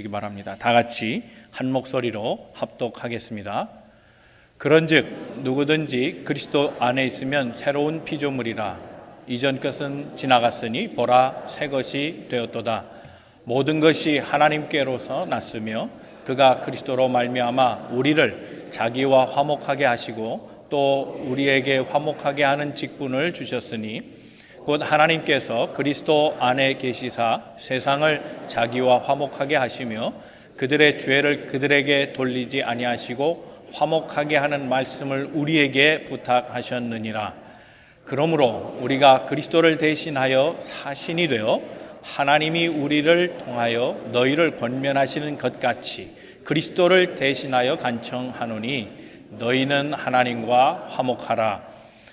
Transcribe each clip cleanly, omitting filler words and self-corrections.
바랍니다. 다 같이 한 목소리로 합독하겠습니다. 그런즉 누구든지 그리스도 안에 있으면 새로운 피조물이라. 이전 것은 지나갔으니 보라 새 것이 되었도다. 모든 것이 하나님께로서 났으며 그가 그리스도로 말미암아 우리를 자기와 화목하게 하시고 또 우리에게 화목하게 하는 직분을 주셨으니 곧 하나님께서 그리스도 안에 계시사 세상을 자기와 화목하게 하시며 그들의 죄를 그들에게 돌리지 아니하시고 화목하게 하는 말씀을 우리에게 부탁하셨느니라. 그러므로 우리가 그리스도를 대신하여 사신이 되어 하나님이 우리를 통하여 너희를 권면하시는 것 같이 그리스도를 대신하여 간청하노니 너희는 하나님과 화목하라.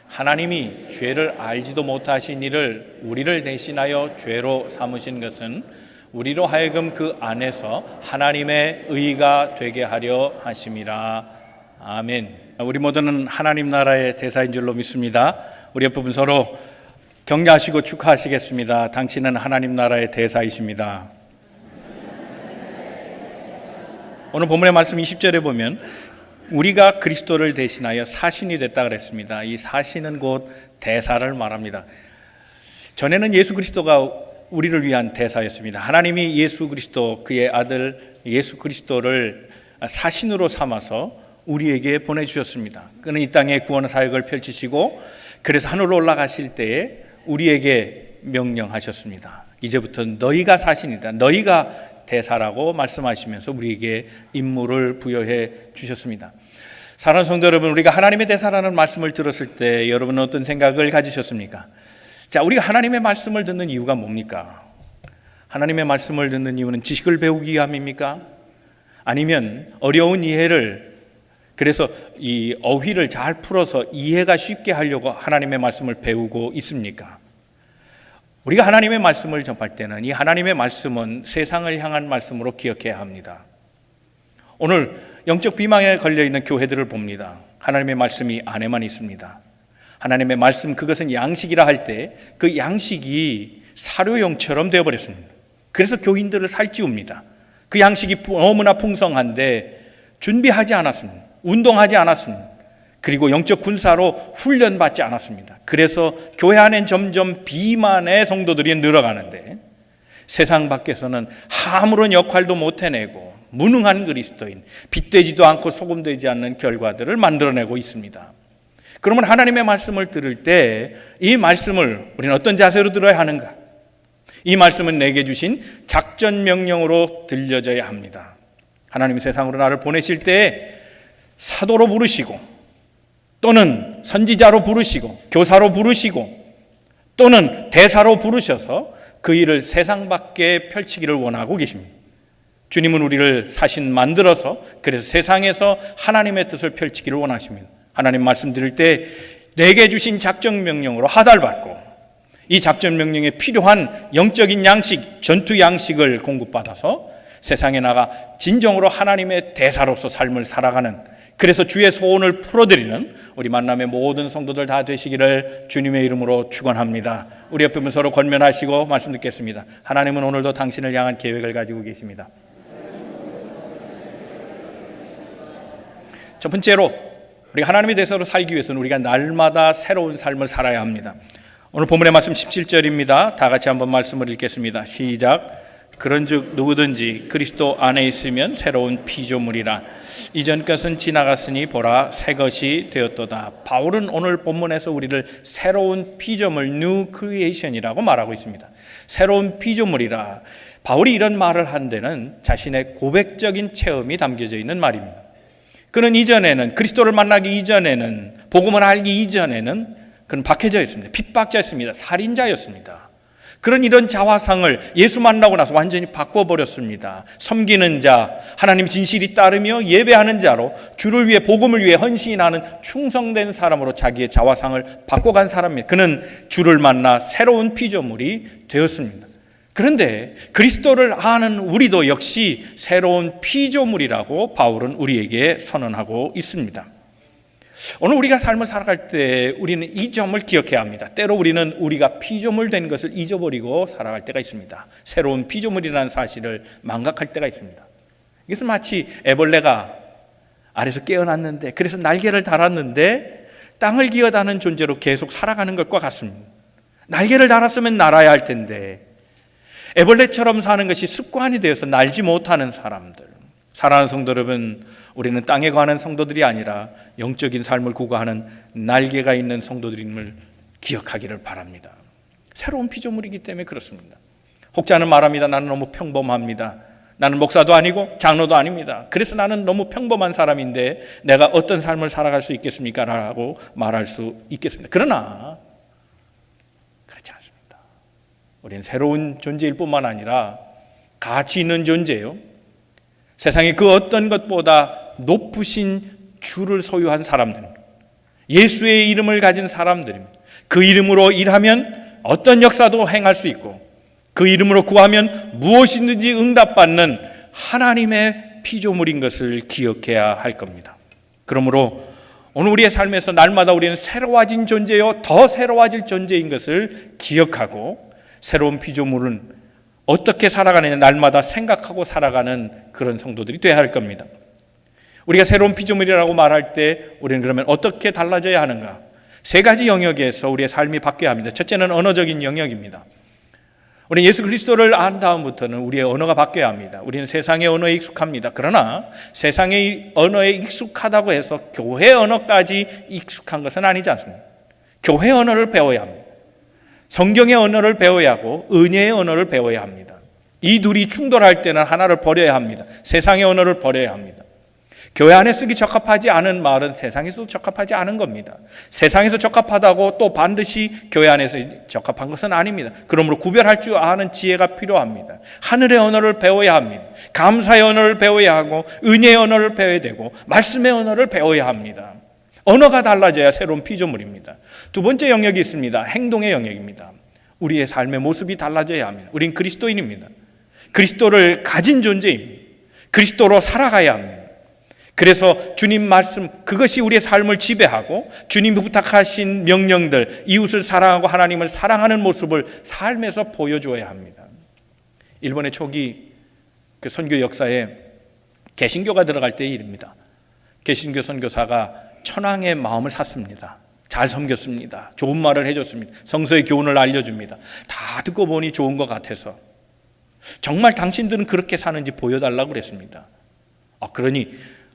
하나님이 죄를 알지도 못하신 이를 우리를 대신하여 죄로 삼으신 것은 우리로 하여금 그 안에서 하나님의 의가 되게 하려 하심이라. 아멘. 우리 모두는 하나님 나라의 대사인 줄로 믿습니다. 우리 옆부분 서로 격려하시고 축하하시겠습니다. 당신은 하나님 나라의 대사이십니다. 오늘 본문의 말씀 20절에 보면 우리가 그리스도를 대신하여 사신이 됐다 그랬습니다. 이 사신은 곧 대사를 말합니다. 전에는 예수 그리스도가 우리를 위한 대사였습니다. 하나님이 예수 그리스도 그의 아들 예수 그리스도를 사신으로 삼아서 우리에게 보내주셨습니다. 그는 이 땅에 구원 사역을 펼치시고 그래서 하늘로 올라가실 때에 우리에게 명령하셨습니다. 이제부터 너희가 사신이다. 너희가 대사라고 말씀하시면서 우리에게 임무를 부여해 주셨습니다. 사랑하는 성도 여러분, 우리가 하나님의 대사라는 말씀을 들었을 때 여러분은 어떤 생각을 가지셨습니까? 자, 우리가 하나님의 말씀을 듣는 이유가 뭡니까? 하나님의 말씀을 듣는 이유는 지식을 배우기 위함입니까? 아니면 어려운 이해를, 그래서 이 어휘를 잘 풀어서 이해가 쉽게 하려고 하나님의 말씀을 배우고 있습니까? 우리가 하나님의 말씀을 접할 때는 이 하나님의 말씀은 세상을 향한 말씀으로 기억해야 합니다. 오늘 영적 비망에 걸려있는 교회들을 봅니다. 하나님의 말씀이 안에만 있습니다. 하나님의 말씀, 그것은 양식이라 할 때 그 양식이 사료용처럼 되어버렸습니다. 그래서 교인들을 살찌웁니다. 그 양식이 너무나 풍성한데 준비하지 않았습니다. 운동하지 않았습니다. 그리고 영적 군사로 훈련받지 않았습니다. 그래서 교회 안엔 점점 비만의 성도들이 늘어가는데 세상 밖에서는 아무런 역할도 못 해내고 무능한 그리스도인, 빛되지도 않고 소금되지 않는 결과들을 만들어내고 있습니다. 그러면 하나님의 말씀을 들을 때 이 말씀을 우리는 어떤 자세로 들어야 하는가? 이 말씀은 내게 주신 작전 명령으로 들려져야 합니다. 하나님이 세상으로 나를 보내실 때 사도로 부르시고 또는 선지자로 부르시고 교사로 부르시고 또는 대사로 부르셔서 그 일을 세상 밖에 펼치기를 원하고 계십니다. 주님은 우리를 사신 만들어서 그래서 세상에서 하나님의 뜻을 펼치기를 원하십니다. 하나님 말씀 들을 때 내게 주신 작전 명령으로 하달받고 이 작전 명령에 필요한 영적인 양식, 전투 양식을 공급받아서 세상에 나가 진정으로 하나님의 대사로서 삶을 살아가는, 그래서 주의 소원을 풀어드리는 우리 만남의 모든 성도들 다 되시기를 주님의 이름으로 축원합니다. 우리 옆에 분 서로 권면하시고 말씀 듣겠습니다. 하나님은 오늘도 당신을 향한 계획을 가지고 계십니다. 첫 번째로 우리가 하나님의 대사로 살기 위해서는 우리가 날마다 새로운 삶을 살아야 합니다. 오늘 본문의 말씀 17절입니다. 다 같이 한번 말씀을 읽겠습니다. 시작. 그런즉 누구든지 그리스도 안에 있으면 새로운 피조물이라. 이전 것은 지나갔으니 보라 새 것이 되었도다. 바울은 오늘 본문에서 우리를 새로운 피조물, new creation이라고 말하고 있습니다. 새로운 피조물이라. 바울이 이런 말을 한 데는 자신의 고백적인 체험이 담겨져 있는 말입니다. 그는 이전에는, 그리스도를 만나기 이전에는, 복음을 알기 이전에는 그는 박해져 있습니다. 핍박자였습니다. 살인자였습니다. 그런 이런 자화상을 예수 만나고 나서 완전히 바꿔버렸습니다. 섬기는 자, 하나님 진실이 따르며 예배하는 자로 주를 위해, 복음을 위해 헌신하는 충성된 사람으로 자기의 자화상을 바꿔간 사람입니다. 그는 주를 만나 새로운 피조물이 되었습니다. 그런데 그리스도를 아는 우리도 역시 새로운 피조물이라고 바울은 우리에게 선언하고 있습니다. 오늘 우리가 삶을 살아갈 때 우리는 이 점을 기억해야 합니다. 때로 우리는 우리가 피조물 된 것을 잊어버리고 살아갈 때가 있습니다. 새로운 피조물이라는 사실을 망각할 때가 있습니다. 이것은 마치 애벌레가 아래서 깨어났는데, 그래서 날개를 달았는데 땅을 기어다는 존재로 계속 살아가는 것과 같습니다. 날개를 달았으면 날아야 할 텐데 애벌레처럼 사는 것이 습관이 되어서 날지 못하는 사람들. 사랑하는 성도 여러분, 우리는 땅에 관한 성도들이 아니라 영적인 삶을 구가하는 날개가 있는 성도들임을 기억하기를 바랍니다. 새로운 피조물이기 때문에 그렇습니다. 혹자는 말합니다. 나는 너무 평범합니다. 나는 목사도 아니고 장로도 아닙니다. 그래서 나는 너무 평범한 사람인데 내가 어떤 삶을 살아갈 수 있겠습니까? 라고 말할 수 있겠습니다. 그러나 그렇지 않습니다. 우리는 새로운 존재일 뿐만 아니라 가치 있는 존재예요. 세상에 그 어떤 것보다 높으신 주를 소유한 사람들입니다. 예수의 이름을 가진 사람들입니다. 그 이름으로 일하면 어떤 역사도 행할 수 있고, 그 이름으로 구하면 무엇이든지 응답받는 하나님의 피조물인 것을 기억해야 할 겁니다. 그러므로 오늘 우리의 삶에서 날마다 우리는 새로워진 존재요, 더 새로워질 존재인 것을 기억하고, 새로운 피조물은 어떻게 살아가느냐 날마다 생각하고 살아가는 그런 성도들이 되어야 할 겁니다. 우리가 새로운 피조물이라고 말할 때 우리는 그러면 어떻게 달라져야 하는가? 세 가지 영역에서 우리의 삶이 바뀌어야 합니다. 첫째는 언어적인 영역입니다. 우리는 예수 그리스도를 안 다음부터는 우리의 언어가 바뀌어야 합니다. 우리는 세상의 언어에 익숙합니다. 그러나 세상의 언어에 익숙하다고 해서 교회 언어까지 익숙한 것은 아니지 않습니까? 교회 언어를 배워야 합니다. 성경의 언어를 배워야 하고 은혜의 언어를 배워야 합니다. 이 둘이 충돌할 때는 하나를 버려야 합니다. 세상의 언어를 버려야 합니다. 교회 안에 쓰기 적합하지 않은 말은 세상에서도 적합하지 않은 겁니다. 세상에서 적합하다고 또 반드시 교회 안에서 적합한 것은 아닙니다. 그러므로 구별할 줄 아는 지혜가 필요합니다. 하늘의 언어를 배워야 합니다. 감사의 언어를 배워야 하고 은혜의 언어를 배워야 되고 말씀의 언어를 배워야 합니다. 언어가 달라져야 새로운 피조물입니다. 두 번째 영역이 있습니다. 행동의 영역입니다. 우리의 삶의 모습이 달라져야 합니다. 우린 그리스도인입니다. 그리스도를 가진 존재입니다. 그리스도로 살아가야 합니다. 그래서 주님 말씀, 그것이 우리의 삶을 지배하고 주님이 부탁하신 명령들, 이웃을 사랑하고 하나님을 사랑하는 모습을 삶에서 보여주어야 합니다. 일본의 초기 그 선교 역사에 개신교가 들어갈 때의 일입니다. 개신교 선교사가 천황의 마음을 샀습니다. 잘 섬겼습니다. 좋은 말을 해줬습니다. 성서의 교훈을 알려줍니다. 다 듣고 보니 좋은 것 같아서 정말 당신들은 그렇게 사는지 보여달라고 그랬습니다. 그러니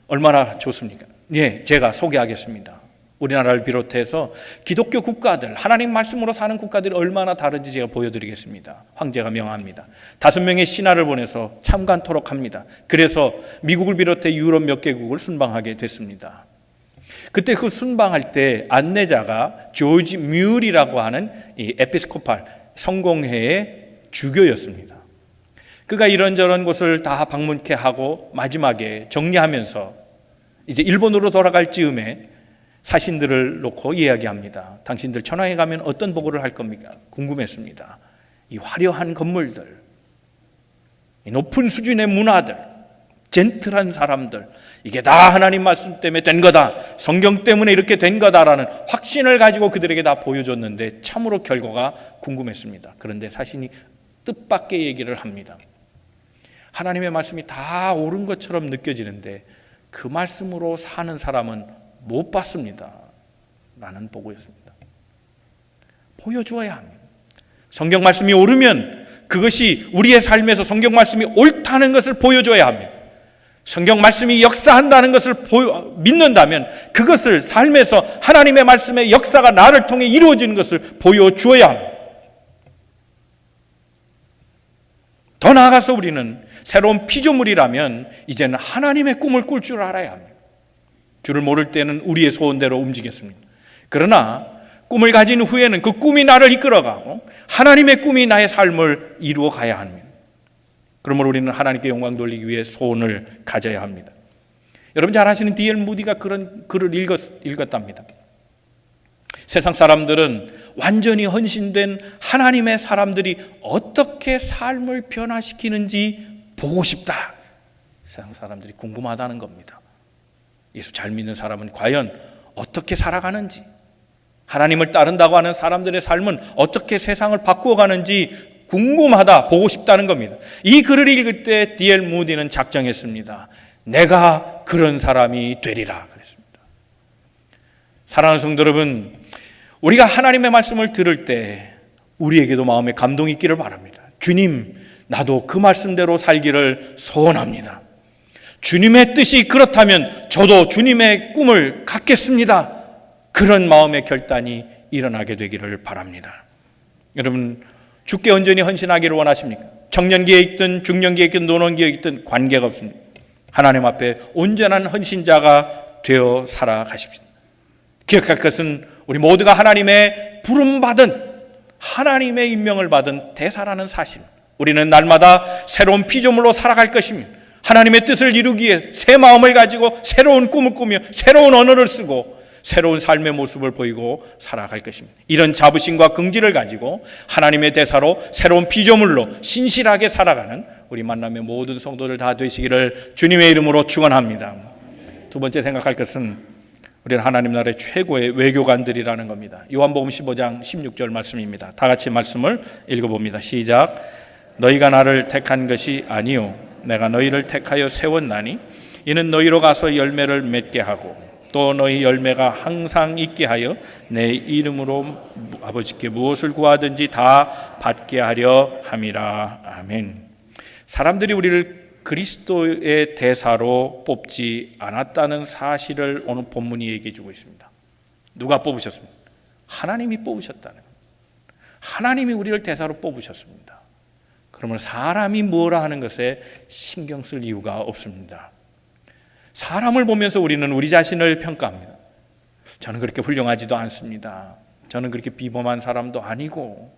얼마나 좋습니까? 네, 제가 소개하겠습니다. 우리나라를 비롯해서 기독교 국가들, 하나님 말씀으로 사는 국가들이 얼마나 다른지 제가 보여드리겠습니다. 황제가 명합니다. 5명의 신하를 보내서 참관토록 합니다. 그래서 미국을 비롯해 유럽 몇 개국을 순방하게 됐습니다. 그때 그 순방할 때 안내자가 조지 뮬이라고 하는 이 에피스코팔 성공회의 주교였습니다. 그가 이런저런 곳을 다 방문케 하고 마지막에 정리하면서 이제 일본으로 돌아갈 즈음에 사신들을 놓고 이야기합니다. 당신들 천황에 가면 어떤 보고를 할 겁니까? 궁금했습니다. 이 화려한 건물들, 이 높은 수준의 문화들, 젠틀한 사람들, 이게 다 하나님 말씀 때문에 된 거다, 성경 때문에 이렇게 된 거다라는 확신을 가지고 그들에게 다 보여줬는데 참으로 결과가 궁금했습니다. 그런데 사신이 뜻밖의 얘기를 합니다. 하나님의 말씀이 다 옳은 것처럼 느껴지는데 그 말씀으로 사는 사람은 못 봤습니다 라는 보고였습니다. 보여주어야 합니다. 성경 말씀이 옳으면 그것이 우리의 삶에서 성경 말씀이 옳다는 것을 보여줘야 합니다. 성경 말씀이 역사한다는 것을 믿는다면 그것을 삶에서 하나님의 말씀의 역사가 나를 통해 이루어지는 것을 보여주어야 합니다. 더 나아가서 우리는 새로운 피조물이라면 이제는 하나님의 꿈을 꿀 줄 알아야 합니다. 주를 모를 때는 우리의 소원대로 움직였습니다. 그러나 꿈을 가진 후에는 그 꿈이 나를 이끌어가고 하나님의 꿈이 나의 삶을 이루어 가야 합니다. 그러므로 우리는 하나님께 영광 돌리기 위해 소원을 가져야 합니다. 여러분 잘 아시는 D.L. 무디가 그런 글을 읽었답니다. 세상 사람들은 완전히 헌신된 하나님의 사람들이 어떻게 삶을 변화시키는지 보고 싶다. 세상 사람들이 궁금하다는 겁니다. 예수 잘 믿는 사람은 과연 어떻게 살아가는지, 하나님을 따른다고 하는 사람들의 삶은 어떻게 세상을 바꾸어 가는지 궁금하다, 보고 싶다는 겁니다. 이 글을 읽을 때 D.L. 무디는 작정했습니다. 내가 그런 사람이 되리라 그랬습니다. 사랑하는 성도 여러분, 우리가 하나님의 말씀을 들을 때 우리에게도 마음에 감동이 있기를 바랍니다. 주님, 나도 그 말씀대로 살기를 소원합니다. 주님의 뜻이 그렇다면 저도 주님의 꿈을 갖겠습니다. 그런 마음의 결단이 일어나게 되기를 바랍니다. 여러분, 주께 온전히 헌신하기를 원하십니까? 청년기에 있든 중년기에 있든 노년기에 있든 관계가 없습니다. 하나님 앞에 온전한 헌신자가 되어 살아가십시오. 기억할 것은 우리 모두가 하나님의 부름받은, 하나님의 임명을 받은 대사라는 사실, 우리는 날마다 새로운 피조물로 살아갈 것입니다. 하나님의 뜻을 이루기 위해 새 마음을 가지고 새로운 꿈을 꾸며 새로운 언어를 쓰고 새로운 삶의 모습을 보이고 살아갈 것입니다. 이런 자부심과 긍지를 가지고 하나님의 대사로 새로운 피조물로 신실하게 살아가는 우리 만남의 모든 성도들 다 되시기를 주님의 이름으로 축원합니다. 두 번째 생각할 것은 우리는 하나님 나라의 최고의 외교관들이라는 겁니다. 요한복음 15장 16절 말씀입니다. 다 같이 말씀을 읽어봅니다. 시작. 너희가 나를 택한 것이 아니요 내가 너희를 택하여 세웠나니 이는 너희로 가서 열매를 맺게 하고 또 너희 열매가 항상 있게 하여 내 이름으로 아버지께 무엇을 구하든지 다 받게 하려 함이라. 아멘. 사람들이 우리를 그리스도의 대사로 뽑지 않았다는 사실을 오늘 본문이 얘기해 주고 있습니다. 누가 뽑으셨습니까? 하나님이 뽑으셨다는 겁니다. 하나님이 우리를 대사로 뽑으셨습니다. 그러면 사람이 뭐라 하는 것에 신경 쓸 이유가 없습니다. 사람을 보면서 우리는 우리 자신을 평가합니다. 저는 그렇게 훌륭하지도 않습니다. 저는 그렇게 비범한 사람도 아니고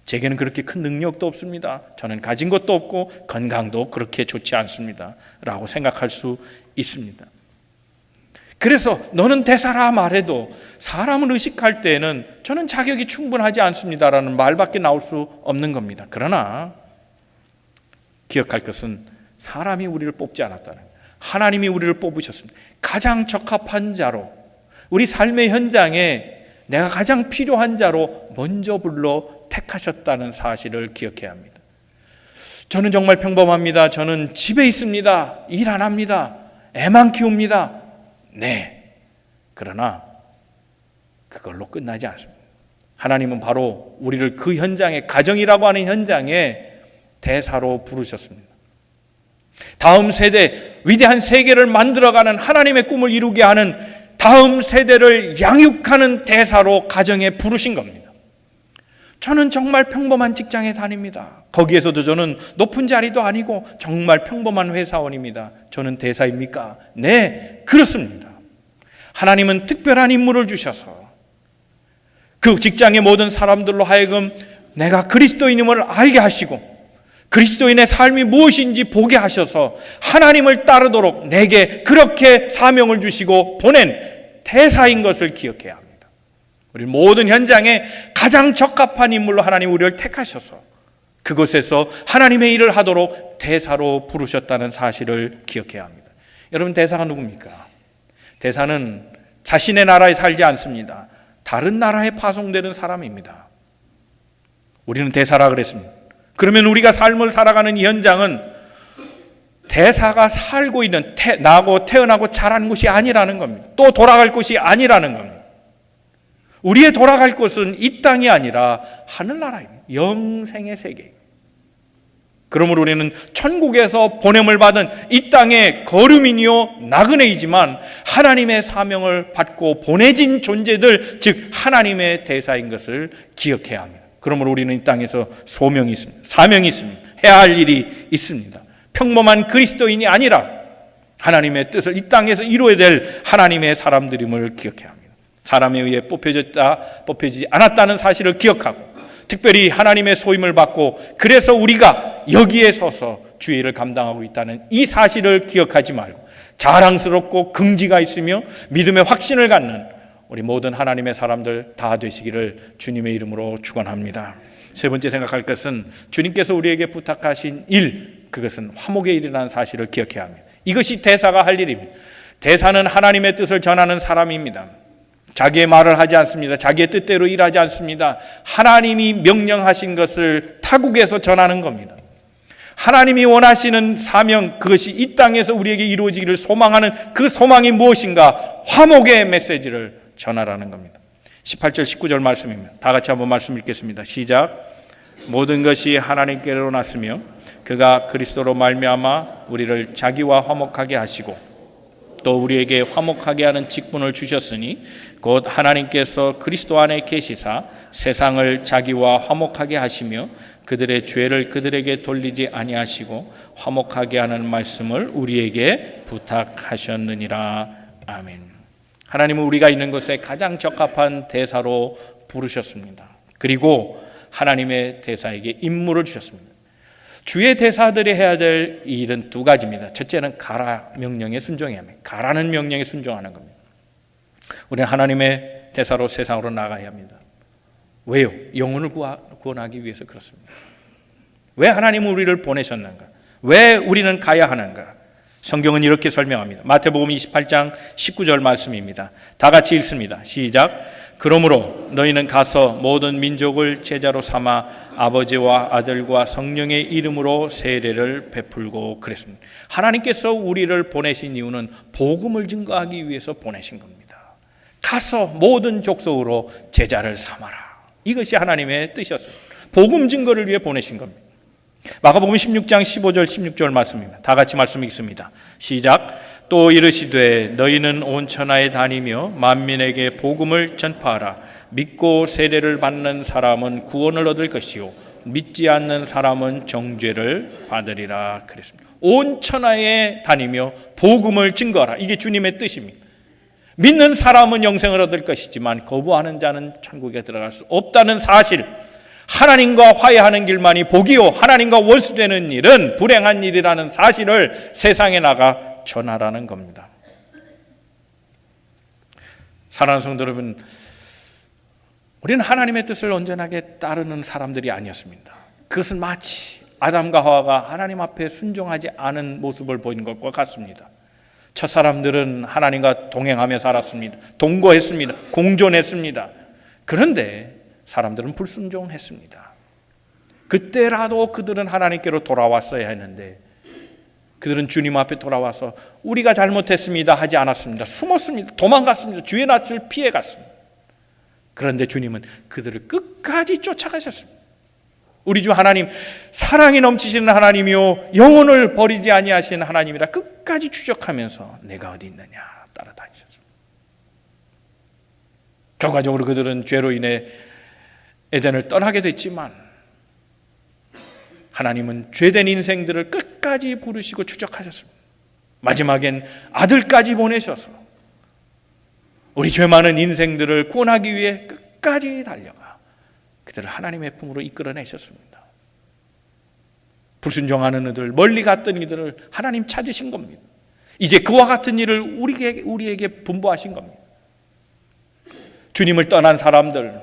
제게는 그렇게 큰 능력도 없습니다. 저는 가진 것도 없고 건강도 그렇게 좋지 않습니다. 라고 생각할 수 있습니다. 그래서 너는 대사라 말해도 사람을 의식할 때에는 저는 자격이 충분하지 않습니다라는 말밖에 나올 수 없는 겁니다. 그러나 기억할 것은 사람이 우리를 뽑지 않았다는 거예요. 하나님이 우리를 뽑으셨습니다. 가장 적합한 자로, 우리 삶의 현장에 내가 가장 필요한 자로 먼저 불러 택하셨다는 사실을 기억해야 합니다. 저는 정말 평범합니다. 저는 집에 있습니다. 일 안 합니다. 애만 키웁니다. 네. 그러나 그걸로 끝나지 않습니다. 하나님은 바로 우리를 그 현장에, 가정이라고 하는 현장에 대사로 부르셨습니다. 다음 세대, 위대한 세계를 만들어가는 하나님의 꿈을 이루게 하는 다음 세대를 양육하는 대사로 가정에 부르신 겁니다. 저는 정말 평범한 직장에 다닙니다. 거기에서도 저는 높은 자리도 아니고 정말 평범한 회사원입니다. 저는 대사입니까? 네, 그렇습니다. 하나님은 특별한 임무를 주셔서 그 직장의 모든 사람들로 하여금 내가 그리스도인임을 알게 하시고 그리스도인의 삶이 무엇인지 보게 하셔서 하나님을 따르도록 내게 그렇게 사명을 주시고 보낸 대사인 것을 기억해야 합니다. 우리 모든 현장에 가장 적합한 인물로 하나님 우리를 택하셔서 그곳에서 하나님의 일을 하도록 대사로 부르셨다는 사실을 기억해야 합니다. 여러분, 대사가 누굽니까? 대사는 자신의 나라에 살지 않습니다. 다른 나라에 파송되는 사람입니다. 우리는 대사라 그랬습니다. 그러면 우리가 삶을 살아가는 이 현장은 대사가 살고 있는, 나고 태어나고 자란 곳이 아니라는 겁니다. 또 돌아갈 곳이 아니라는 겁니다. 우리의 돌아갈 곳은 이 땅이 아니라 하늘나라입니다. 영생의 세계입니다. 그러므로 우리는 천국에서 보냄을 받은 이 땅의 거류민이요 나그네이지만 하나님의 사명을 받고 보내진 존재들, 즉 하나님의 대사인 것을 기억해야 합니다. 그러므로 우리는 이 땅에서 소명이 있습니다. 사명이 있습니다. 해야 할 일이 있습니다. 평범한 그리스도인이 아니라 하나님의 뜻을 이 땅에서 이루어야 될 하나님의 사람들임을 기억해야 합니다. 사람에 의해 뽑혀지지 않았다는 사실을 기억하고 특별히 하나님의 소임을 받고 그래서 우리가 여기에 서서 주의 일을 감당하고 있다는 이 사실을 기억하지 말고 자랑스럽고 긍지가 있으며 믿음의 확신을 갖는 우리 모든 하나님의 사람들 다 되시기를 주님의 이름으로 축원합니다. 세 번째 생각할 것은 주님께서 우리에게 부탁하신 일, 그것은 화목의 일이라는 사실을 기억해야 합니다. 이것이 대사가 할 일입니다. 대사는 하나님의 뜻을 전하는 사람입니다. 자기의 말을 하지 않습니다. 자기의 뜻대로 일하지 않습니다. 하나님이 명령하신 것을 타국에서 전하는 겁니다. 하나님이 원하시는 사명, 그것이 이 땅에서 우리에게 이루어지기를 소망하는 그 소망이 무엇인가? 화목의 메시지를 전하라는 겁니다. 18절 19절 말씀입니다. 다 같이 한번 말씀 읽겠습니다. 시작. 모든 것이 하나님께로 났으며 그가 그리스도로 말미암아 우리를 자기와 화목하게 하시고 또 우리에게 화목하게 하는 직분을 주셨으니 곧 하나님께서 그리스도 안에 계시사 세상을 자기와 화목하게 하시며 그들의 죄를 그들에게 돌리지 아니하시고 화목하게 하는 말씀을 우리에게 부탁하셨느니라. 아멘. 하나님은 우리가 있는 곳에 가장 적합한 대사로 부르셨습니다. 그리고 하나님의 대사에게 임무를 주셨습니다. 주의 대사들이 해야 될 일은 두 가지입니다. 첫째는 가라 명령에 순종해야 합니다. 가라는 명령에 순종하는 겁니다. 우리는 하나님의 대사로 세상으로 나가야 합니다. 왜요? 영혼을 구원하기 위해서 그렇습니다. 왜 하나님은 우리를 보내셨는가? 왜 우리는 가야 하는가? 성경은 이렇게 설명합니다. 마태복음 28장 19절 말씀입니다. 다 같이 읽습니다. 시작. 그러므로 너희는 가서 모든 민족을 제자로 삼아 아버지와 아들과 성령의 이름으로 세례를 베풀고 그랬습니다. 하나님께서 우리를 보내신 이유는 복음을 증거하기 위해서 보내신 겁니다. 가서 모든 족속으로 제자를 삼아라. 이것이 하나님의 뜻이었습니다. 복음 증거를 위해 보내신 겁니다. 마가복음 16장 15절 16절 말씀입니다. 다 같이 말씀 읽습니다. 시작. 또 이르시되 너희는 온 천하에 다니며 만민에게 복음을 전파하라. 믿고 세례를 받는 사람은 구원을 얻을 것이요 믿지 않는 사람은 정죄를 받으리라 그랬습니다. 온 천하에 다니며 복음을 증거하라. 이게 주님의 뜻입니다. 믿는 사람은 영생을 얻을 것이지만 거부하는 자는 천국에 들어갈 수 없다는 사실, 하나님과 화해하는 길만이 복이요 하나님과 원수되는 일은 불행한 일이라는 사실을 세상에 나가 전하라는 겁니다. 사랑하는 성도 여러분, 우리는 하나님의 뜻을 온전하게 따르는 사람들이 아니었습니다. 그것은 마치 아담과 하와가 하나님 앞에 순종하지 않은 모습을 보인 것과 같습니다. 첫 사람들은 하나님과 동행하며 살았습니다. 동거했습니다. 공존했습니다. 그런데 사람들은 불순종했습니다. 그때라도 그들은 하나님께로 돌아왔어야 했는데 그들은 주님 앞에 돌아와서 우리가 잘못했습니다 하지 않았습니다. 숨었습니다. 도망갔습니다. 주의 낯을 피해갔습니다. 그런데 주님은 그들을 끝까지 쫓아가셨습니다. 우리 주 하나님, 사랑이 넘치시는 하나님이요 영혼을 버리지 아니하시는 하나님이라 끝까지 추적하면서 내가 어디 있느냐 따라다니셨습니다. 결과적으로 그들은 죄로 인해 에덴을 떠나게 됐지만 하나님은 죄된 인생들을 끝까지 부르시고 추적하셨습니다. 마지막엔 아들까지 보내셔서 우리 죄 많은 인생들을 구원하기 위해 끝까지 달려가 그들을 하나님의 품으로 이끌어내셨습니다. 불순종하는 이들, 멀리 갔던 이들을 하나님 찾으신 겁니다. 이제 그와 같은 일을 우리에게 분부하신 겁니다. 주님을 떠난 사람들,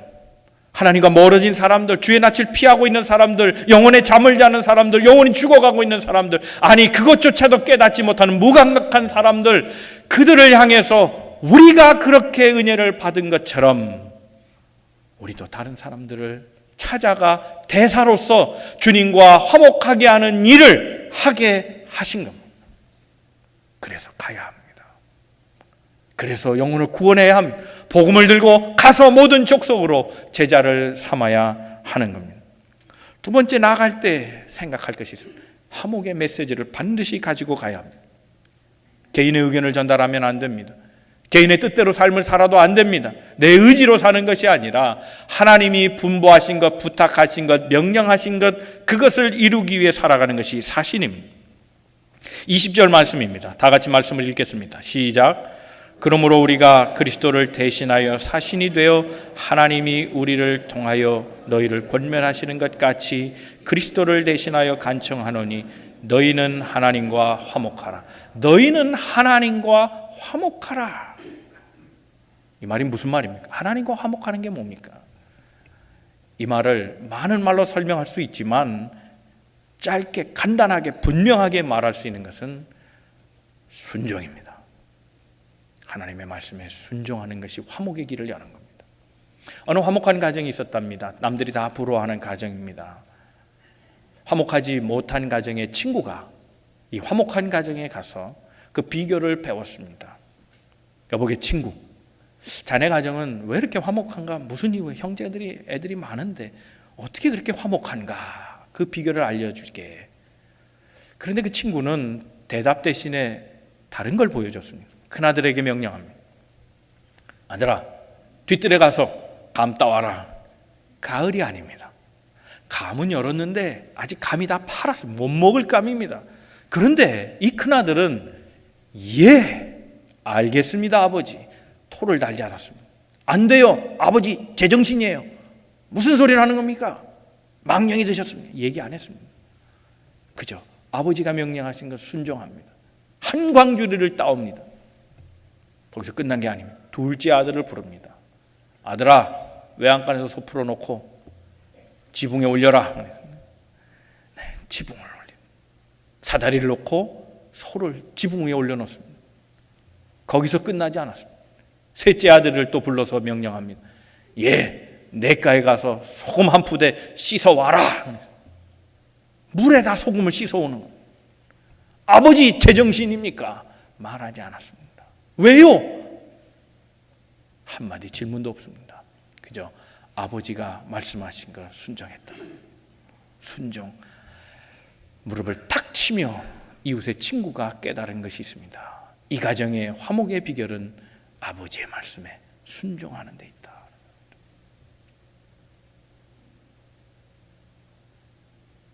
하나님과 멀어진 사람들, 주의 낯을 피하고 있는 사람들, 영혼의 잠을 자는 사람들, 영혼이 죽어가고 있는 사람들, 아니 그것조차도 깨닫지 못하는 무감각한 사람들, 그들을 향해서 우리가 그렇게 은혜를 받은 것처럼 우리도 다른 사람들을 찾아가 대사로서 주님과 화목하게 하는 일을 하게 하신 겁니다. 그래서 가야 합니다. 그래서 영혼을 구원해야 합니다. 복음을 들고 가서 모든 족속으로 제자를 삼아야 하는 겁니다. 두 번째, 나아갈 때 생각할 것이 있습니다. 화목의 메시지를 반드시 가지고 가야 합니다. 개인의 의견을 전달하면 안 됩니다. 개인의 뜻대로 삶을 살아도 안 됩니다. 내 의지로 사는 것이 아니라 하나님이 분부하신 것, 부탁하신 것, 명령하신 것, 그것을 이루기 위해 살아가는 것이 사신입니다. 20절 말씀입니다. 다 같이 말씀을 읽겠습니다. 시작. 그러므로 우리가 그리스도를 대신하여 사신이 되어 하나님이 우리를 통하여 너희를 권면하시는 것 같이 그리스도를 대신하여 간청하노니 너희는 하나님과 화목하라. 너희는 하나님과 화목하라. 이 말이 무슨 말입니까? 하나님과 화목하는 게 뭡니까? 이 말을 많은 말로 설명할 수 있지만 짧게 간단하게 분명하게 말할 수 있는 것은 순종입니다. 하나님의 말씀에 순종하는 것이 화목의 길을 여는 겁니다. 어느 화목한 가정이 있었답니다. 남들이 다 부러워하는 가정입니다. 화목하지 못한 가정의 친구가 이 화목한 가정에 가서 그 비결을 배웠습니다. 여보게 친구, 자네 가정은 왜 이렇게 화목한가? 무슨 이유에 형제들이 애들이 많은데 어떻게 그렇게 화목한가? 그 비결을 알려줄게. 그런데 그 친구는 대답 대신에 다른 걸 보여줬습니다. 큰아들에게 명령합니다. 아들아, 뒤뜰에 가서 감 따와라. 가을이 아닙니다. 감은 열었는데 아직 감이 다 팔았어요. 못 먹을 감입니다. 그런데 이 큰아들은 예, 알겠습니다 아버지. 토를 달지 않았습니다. 안 돼요 아버지, 제정신이에요. 무슨 소리를 하는 겁니까? 망령이 드셨습니다. 얘기 안 했습니다. 그죠? 아버지가 명령하신 것 순종합니다. 한 광주리를 따옵니다. 거기서 끝난 게 아닙니다. 둘째 아들을 부릅니다. 아들아, 외양간에서 소 풀어놓고 지붕에 올려라. 네, 지붕을 올립니다. 사다리를 놓고 소를 지붕 위에 올려놓습니다. 거기서 끝나지 않았습니다. 셋째 아들을 또 불러서 명령합니다. 예, 냇가에 가서 소금 한 푸대 씻어와라. 물에다 소금을 씻어오는 거예요. 아버지 제정신입니까? 말하지 않았습니다. 왜요? 한마디 질문도 없습니다. 그저 아버지가 말씀하신 걸 순종했다. 순종. 무릎을 탁 치며 이웃의 친구가 깨달은 것이 있습니다. 이 가정의 화목의 비결은 아버지의 말씀에 순종하는 데 있다.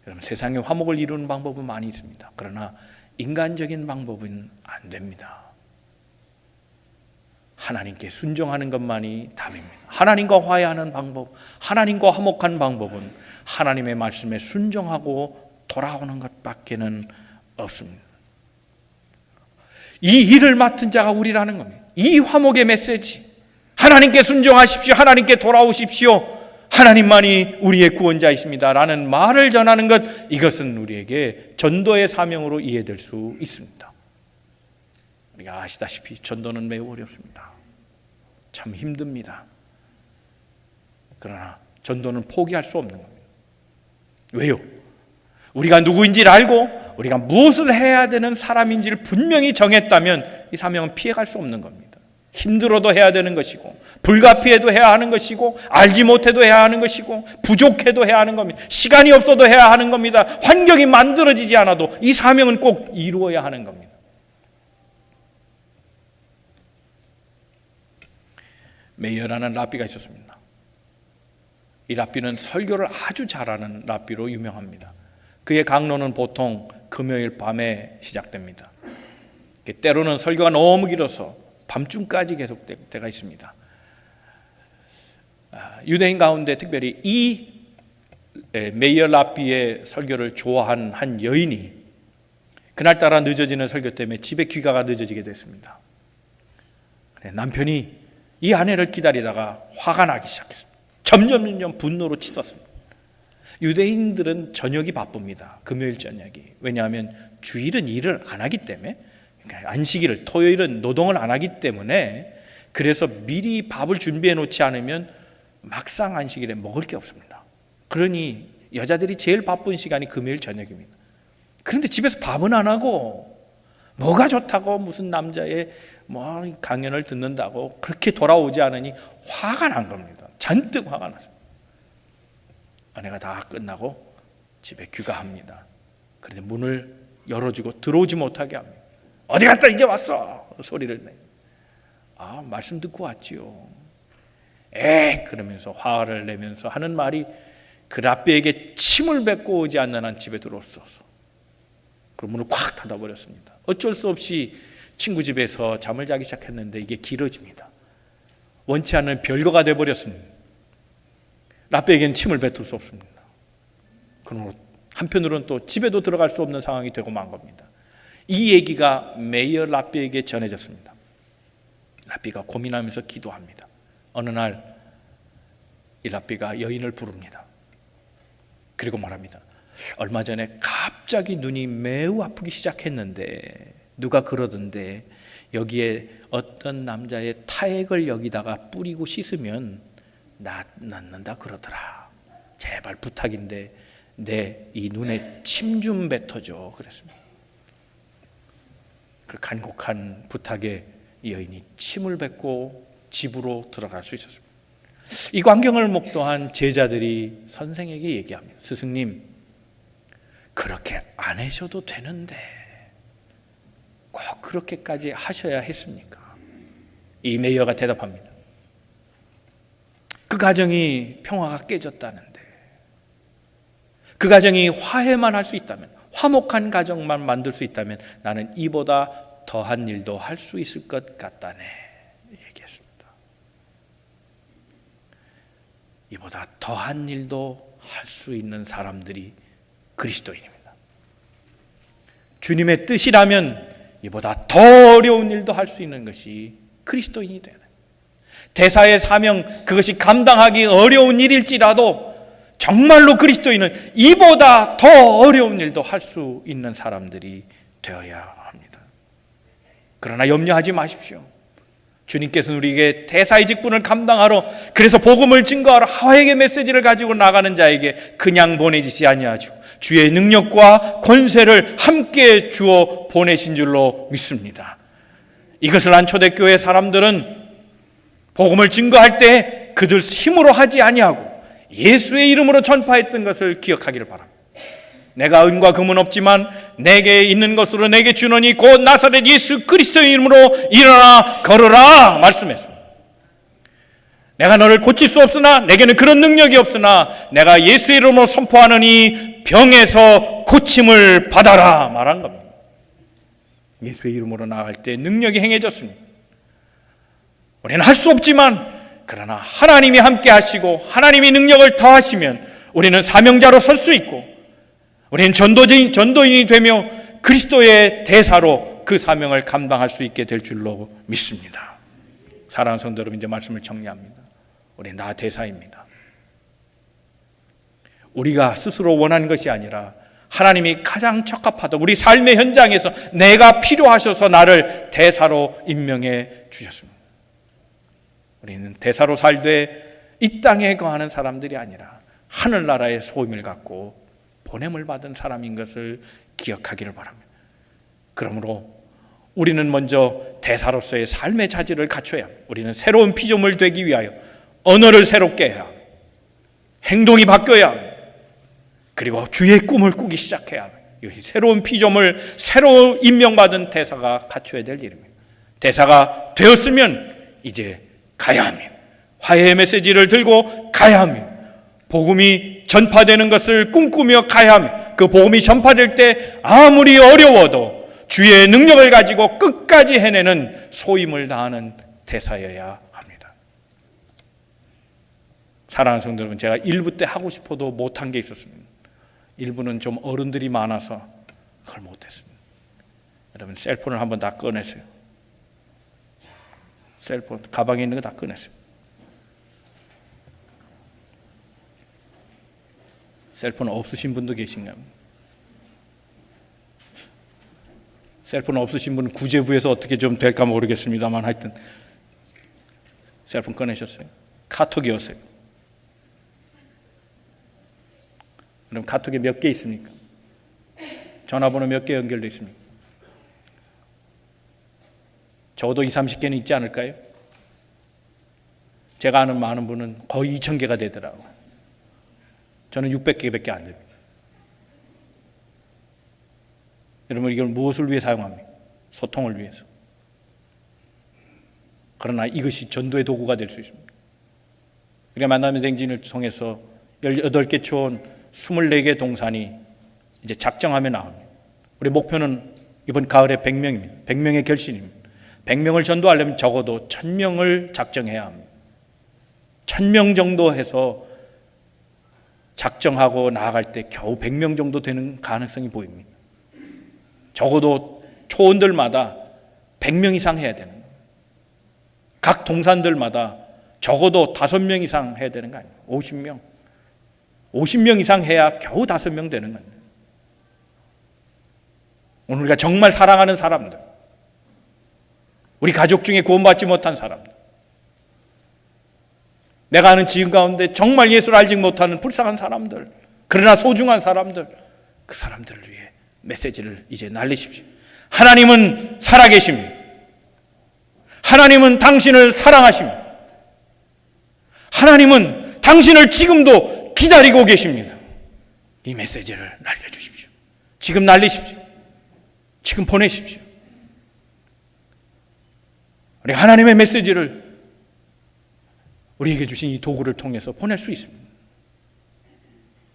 여러분, 세상에 화목을 이루는 방법은 많이 있습니다. 그러나 인간적인 방법은 안 됩니다. 하나님께 순종하는 것만이 답입니다. 하나님과 화해하는 방법, 하나님과 화목한 방법은 하나님의 말씀에 순종하고 돌아오는 것밖에는 없습니다. 이 일을 맡은 자가 우리라는 겁니다. 이 화목의 메시지, 하나님께 순종하십시오, 하나님께 돌아오십시오, 하나님만이 우리의 구원자이십니다 라는 말을 전하는 것, 이것은 우리에게 전도의 사명으로 이해될 수 있습니다. 우리가 아시다시피 전도는 매우 어렵습니다. 참 힘듭니다. 그러나 전도는 포기할 수 없는 겁니다. 왜요? 우리가 누구인지를 알고 우리가 무엇을 해야 되는 사람인지를 분명히 정했다면 이 사명은 피해갈 수 없는 겁니다. 힘들어도 해야 되는 것이고, 불가피해도 해야 하는 것이고, 알지 못해도 해야 하는 것이고, 부족해도 해야 하는 겁니다. 시간이 없어도 해야 하는 겁니다. 환경이 만들어지지 않아도 이 사명은 꼭 이루어야 하는 겁니다. 메이어라는 랍비가 있었습니다. 이 랍비는 설교를 아주 잘하는 랍비로 유명합니다. 그의 강론은 보통 금요일 밤에 시작됩니다. 때로는 설교가 너무 길어서 밤중까지 계속될 때가 있습니다. 유대인 가운데 특별히 이 메이어 랍비의 설교를 좋아한 한 여인이 그날따라 늦어지는 설교 때문에 집에 귀가가 늦어지게 됐습니다. 남편이 이 아내를 기다리다가 화가 나기 시작했습니다. 점점 분노로 치솟습니다. 유대인들은 저녁이 바쁩니다. 금요일 저녁이. 왜냐하면 주일은 일을 안 하기 때문에, 그러니까 안식일을, 토요일은 노동을 안 하기 때문에, 그래서 미리 밥을 준비해 놓지 않으면 막상 안식일에 먹을 게 없습니다. 그러니 여자들이 제일 바쁜 시간이 금요일 저녁입니다. 그런데 집에서 밥은 안 하고 뭐가 좋다고 무슨 남자의 강연을 듣는다고 그렇게 돌아오지 않으니 화가 난 겁니다. 잔뜩 화가 났습니다. 아내가 다 끝나고 집에 귀가합니다. 그런데 문을 열어주고 들어오지 못하게 합니다. 어디 갔다 이제 왔어? 소리를 내. 말씀 듣고 왔지요. 그러면서 화를 내면서 하는 말이, 그 랍비에게 침을 뱉고 오지 않는 한 집에 들어올 수 없어. 그럼 문을 콱 닫아버렸습니다. 어쩔 수 없이 친구 집에서 잠을 자기 시작했는데 이게 길어집니다. 원치 않는 별거가 돼버렸습니다. 랍비에게는 침을 뱉을 수 없습니다. 그러므로 한편으로는 또 집에도 들어갈 수 없는 상황이 되고 만 겁니다. 이 얘기가 메이어 랍비에게 전해졌습니다. 랍비가 고민하면서 기도합니다. 어느 날 이 랍비가 여인을 부릅니다. 그리고 말합니다. 얼마 전에 갑자기 눈이 매우 아프기 시작했는데 누가 그러던데 여기에 어떤 남자의 타액을 여기다가 뿌리고 씻으면 낫는다 그러더라. 제발 부탁인데 내 이 눈에 침 좀 뱉어줘 그랬습니다. 그 간곡한 부탁에 이 여인이 침을 뱉고 집으로 들어갈 수 있었습니다. 이 광경을 목도한 제자들이 선생에게 얘기합니다. 스승님, 그렇게 안 하셔도 되는데 꼭 그렇게까지 하셔야 했습니까? 이 메이어가 대답합니다. 그 가정이 평화가 깨졌다는데, 그 가정이 화해만 할 수 있다면, 화목한 가정만 만들 수 있다면 나는 이보다 더한 일도 할 수 있을 것 같다네 얘기했습니다. 이보다 더한 일도 할 수 있는 사람들이 그리스도인입니다. 주님의 뜻이라면 이보다 더 어려운 일도 할 수 있는 것이 그리스도인이 되는, 대사의 사명, 그것이 감당하기 어려운 일일지라도 정말로 그리스도인은 이보다 더 어려운 일도 할 수 있는 사람들이 되어야 합니다. 그러나 염려하지 마십시오. 주님께서는 우리에게 대사의 직분을 감당하러, 그래서 복음을 증거하러 화해의 메시지를 가지고 나가는 자에게 그냥 보내지시 아니하죠. 주의 능력과 권세를 함께 주어 보내신 줄로 믿습니다. 이것을 안 초대교회 사람들은 복음을 증거할 때 그들 힘으로 하지 아니하고 예수의 이름으로 전파했던 것을 기억하기를 바랍니다. 내가 은과 금은 없지만 내게 있는 것으로 내게 주노니 곧 나사렛 예수 그리스도의 이름으로 일어나 걸으라 말씀했습니다. 내가 너를 고칠 수 없으나, 내게는 그런 능력이 없으나 내가 예수의 이름으로 선포하느니 병에서 고침을 받아라 말한 겁니다. 예수의 이름으로 나아갈 때 능력이 행해졌습니다. 우리는 할 수 없지만 그러나 하나님이 함께 하시고 하나님이 능력을 더하시면 우리는 사명자로 설 수 있고, 우리는 전도인이 되며 그리스도의 대사로 그 사명을 감당할 수 있게 될 줄로 믿습니다. 사랑하는 성도 여러분, 이제 말씀을 정리합니다. 우리 나 대사입니다. 우리가 스스로 원하는 것이 아니라 하나님이 가장 적합하다, 우리 삶의 현장에서 내가 필요하셔서 나를 대사로 임명해 주셨습니다. 우리는 대사로 살되 이 땅에 거하는 사람들이 아니라 하늘나라의 소임을 갖고 보냄을 받은 사람인 것을 기억하기를 바랍니다. 그러므로 우리는 먼저 대사로서의 삶의 자질을 갖춰야 합니다. 우리는 새로운 피조물 되기 위하여 언어를 새롭게 해야 합니다. 행동이 바뀌어야 합니다. 그리고 주의 꿈을 꾸기 시작해야 합니다. 이것이 새로운 피조물, 새로 임명받은 대사가 갖춰야 될 일입니다. 대사가 되었으면 이제 가야 합니다. 화해의 메시지를 들고 가야 합니다. 복음이 전파되는 것을 꿈꾸며 가야 합니다. 그 복음이 전파될 때 아무리 어려워도 주의 능력을 가지고 끝까지 해내는 소임을 다하는 대사여야 합니다. 사랑하는 성도 여러분, 제가 1부 때 하고 싶어도 못한 게 있었습니다. 1부는 좀 어른들이 많아서 그걸 못했습니다. 여러분, 셀폰을 한번 다 꺼내세요. 셀폰, 가방에 있는 거 다 꺼내세요. 셀폰 없으신 분도 계신가요? 셀폰 없으신 분은 구제부에서 어떻게 좀 될까 모르겠습니다만 하여튼 셀폰 꺼내셨어요? 카톡이 오세요. 그럼 카톡에 몇 개 있습니까? 전화번호 몇 개 연결되어 있습니까? 적어도 20, 30개는 있지 않을까요? 제가 아는 많은 분은 거의 2000개가 되더라고요. 저는 600개밖에 안 됩니다. 여러분, 이걸 무엇을 위해 사용합니까? 소통을 위해서. 그러나 이것이 전도의 도구가 될 수 있습니다. 우리가 만남의 행진을 통해서 18개 초원 24개 동산이 이제 작정하며 나옵니다. 우리 목표는 이번 가을에 100명입니다. 100명의 결심입니다. 100명을 전도하려면 적어도 1000명을 작정해야 합니다. 1000명 정도 해서 작정하고 나아갈 때 겨우 100명 정도 되는 가능성이 보입니다. 적어도 초원들마다 100명 이상 해야 되는 거예요. 각 동산들마다 적어도 5명 이상 해야 되는 거 아니에요. 50명. 50명 이상 해야 겨우 5명 되는 겁니다. 오늘 우리가 정말 사랑하는 사람들, 우리 가족 중에 구원받지 못한 사람들, 내가 아는 지인 가운데 정말 예수를 알지 못하는 불쌍한 사람들, 그러나 소중한 사람들, 그 사람들을 위해 메시지를 이제 날리십시오. 하나님은 살아계십니다. 하나님은 당신을 사랑하십니다. 하나님은 당신을 지금도 기다리고 계십니다. 이 메시지를 날려주십시오. 지금 날리십시오. 지금 보내십시오. 우리 하나님의 메시지를 우리에게 주신 이 도구를 통해서 보낼 수 있습니다.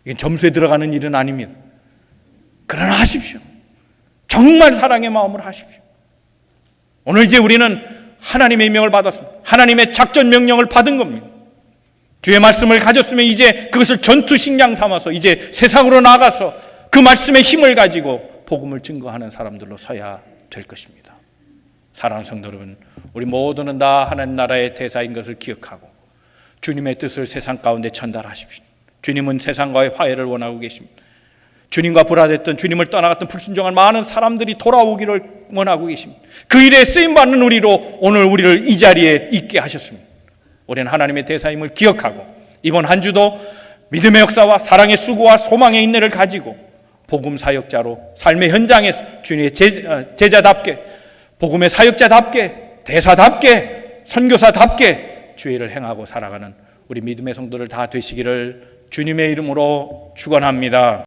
이건 점수에 들어가는 일은 아닙니다. 그러나 하십시오. 정말 사랑의 마음으로 하십시오. 오늘 이제 우리는 하나님의 명을 받았습니다. 하나님의 작전 명령을 받은 겁니다. 주의 말씀을 가졌으면 이제 그것을 전투 식량 삼아서 이제 세상으로 나가서 그 말씀의 힘을 가지고 복음을 증거하는 사람들로 서야 될 것입니다. 사랑하는 성도 여러분, 우리 모두는 다 하나님 나라의 대사인 것을 기억하고 주님의 뜻을 세상 가운데 전달하십시오. 주님은 세상과의 화해를 원하고 계십니다. 주님과 불화됐던, 주님을 떠나갔던 불순종한 많은 사람들이 돌아오기를 원하고 계십니다. 그 일에 쓰임받는 우리로 오늘 우리를 이 자리에 있게 하셨습니다. 우리는 하나님의 대사임을 기억하고 이번 한 주도 믿음의 역사와 사랑의 수고와 소망의 인내를 가지고 복음 사역자로 삶의 현장에서 주님의 제자답게, 복음의 사역자답게, 대사답게, 선교사답게 주의 일을 행하고 살아가는 우리 믿음의 성도들 다 되시기를 주님의 이름으로 축원합니다.